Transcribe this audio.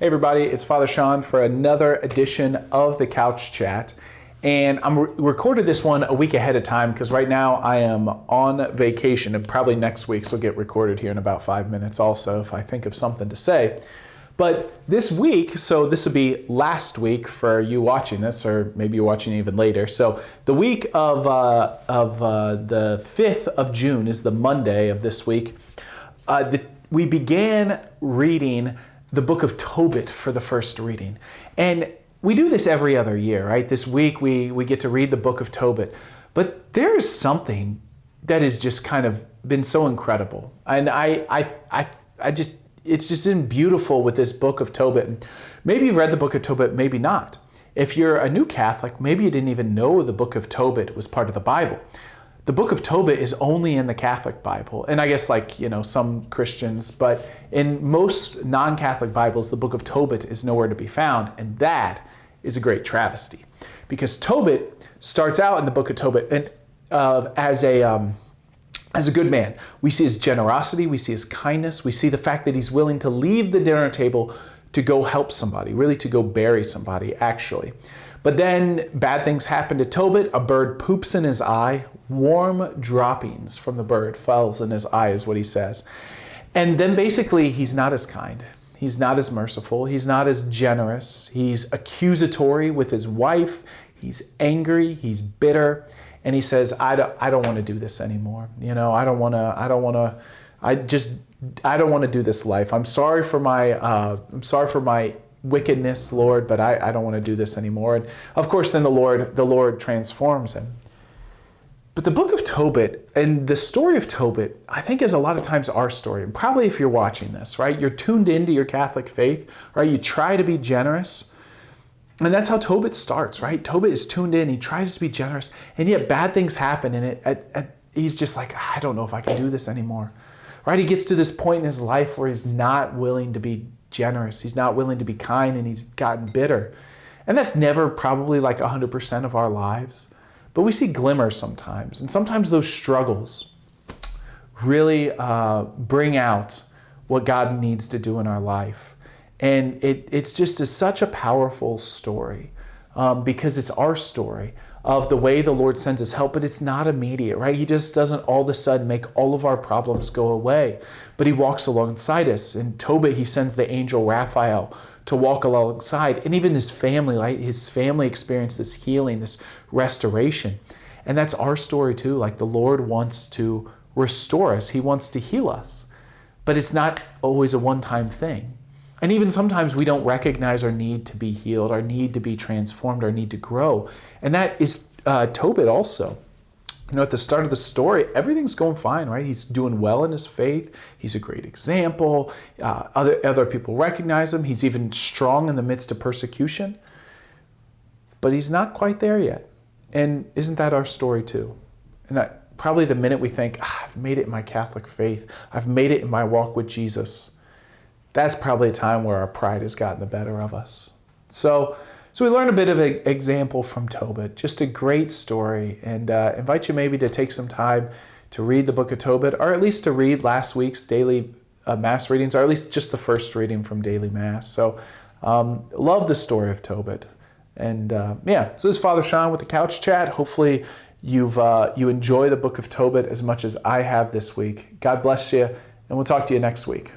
Hey everybody, it's Father Sean for another edition of the Couch Chat. And I'm recorded this one a week ahead of time because right now I am on vacation, and probably next week's will get recorded here in about 5 minutes also if I think of something to say. But this week, so this will be last week for you watching this, or maybe you're watching even later. So the week of the 5th of June is the Monday of this week. We began reading the Book of Tobit for the first reading. And we do this every other year, right? This week we get to read the Book of Tobit. But there is something that has just kind of been so incredible. And it's just been beautiful with this Book of Tobit. And maybe you've read the Book of Tobit, maybe not. If you're a new Catholic, maybe you didn't even know the Book of Tobit was part of the Bible. The Book of Tobit is only in the Catholic Bible, and I guess some Christians, but in most non-Catholic Bibles, the Book of Tobit is nowhere to be found, and that is a great travesty. Because Tobit starts out in the Book of Tobit as a good man. We see his generosity, we see his kindness, we see the fact that he's willing to leave the dinner table to go help somebody, really to go bury somebody, actually. But then bad things happen to Tobit. A bird poops in his eye. Warm droppings from the bird falls in his eye is what he says. And then basically he's not as kind. He's not as merciful. He's not as generous. He's accusatory with his wife. He's angry. He's bitter. And he says, I don't want to do this anymore. I don't want to do this life. I'm sorry for my wickedness, Lord, but I don't want to do this anymore. And of course, then the Lord transforms him. But the Book of Tobit and the story of Tobit, I think, is a lot of times our story. And probably if you're watching this, right, you're tuned into your Catholic faith, right? You try to be generous. And that's how Tobit starts, right? Tobit is tuned in. He tries to be generous. And yet bad things happen. And he's just like, I don't know if I can do this anymore, right? He gets to this point in his life where he's not willing to be generous. He's not willing to be kind, and he's gotten bitter. And that's never probably like 100% of our lives. But we see glimmers sometimes. And sometimes those struggles really bring out what God needs to do in our life. And it's just such a powerful story because it's our story of the way the Lord sends us help, but it's not immediate, right? He just doesn't all of a sudden make all of our problems go away, but he walks alongside us. In Tobit, he sends the angel Raphael to walk alongside, and even his family, right? His family experienced this healing, this restoration. And that's our story too. Like the Lord wants to restore us. He wants to heal us, but it's not always a one-time thing. And even sometimes we don't recognize our need to be healed, our need to be transformed, our need to grow. And that is Tobit also. At the start of the story, everything's going fine, right? He's doing well in his faith. He's a great example. Other people recognize him. He's even strong in the midst of persecution. But he's not quite there yet. And isn't that our story too? And probably the minute we think, I've made it in my Catholic faith, I've made it in my walk with Jesus, that's probably a time where our pride has gotten the better of us. So we learn a bit of an example from Tobit, just a great story, and invite you maybe to take some time to read the Book of Tobit, or at least to read last week's daily Mass readings, or at least just the first reading from daily Mass. So love the story of Tobit. And so this is Father Sean with the Couch Chat. Hopefully you enjoy the Book of Tobit as much as I have this week. God bless you, and we'll talk to you next week.